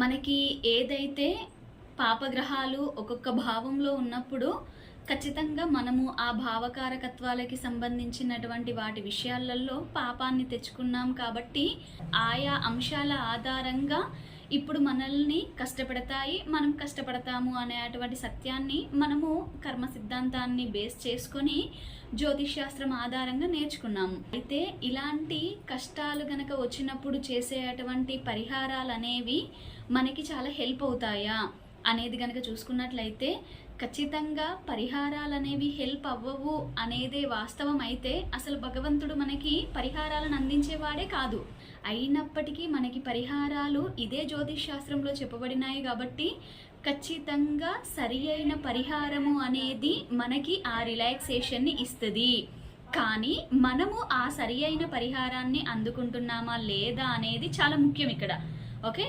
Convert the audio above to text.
మనకి ఏదైతే పాపగ్రహాలు ఒక్కొక్క భావంలో ఉన్నప్పుడు ఖచ్చితంగా మనము ఆ భావకారకత్వాలకి సంబంధించినటువంటి వాటి విషయాలలో పాపాన్ని తెచ్చుకున్నాం కాబట్టి ఆయా అంశాల ఆధారంగా ఇప్పుడు మనల్ని కష్టపెడతాయి, మనం కష్టపడతాము అనేటువంటి సత్యాన్ని మనము కర్మ సిద్ధాంతాన్ని బేస్ చేసుకొని జ్యోతిష్శాస్త్రం ఆధారంగా నేర్చుకున్నాము. అయితే ఇలాంటి కష్టాలు గనక వచ్చినప్పుడు చేసేటువంటి పరిహారాలు అనేవి మనకి చాలా హెల్ప్ అవుతాయా అనేది గనక చూసుకున్నట్లయితే ఖచ్చితంగా పరిహారాలు అనేవి హెల్ప్ అవ్వవు అనేదే వాస్తవం. అయితే అసలు భగవంతుడు మనకి పరిహారాలను అందించేవాడే కాదు. అయినప్పటికీ మనకి పరిహారాలు ఇదే జ్యోతిష్ శాస్త్రంలో చెప్పబడినాయి కాబట్టి ఖచ్చితంగా సరి అయిన పరిహారము అనేది మనకి ఆ రిలాక్సేషన్ని ఇస్తుంది. కానీ మనము ఆ సరి అయిన పరిహారాన్ని అందుకుంటున్నామా లేదా అనేది చాలా ముఖ్యం ఇక్కడ. ఓకే.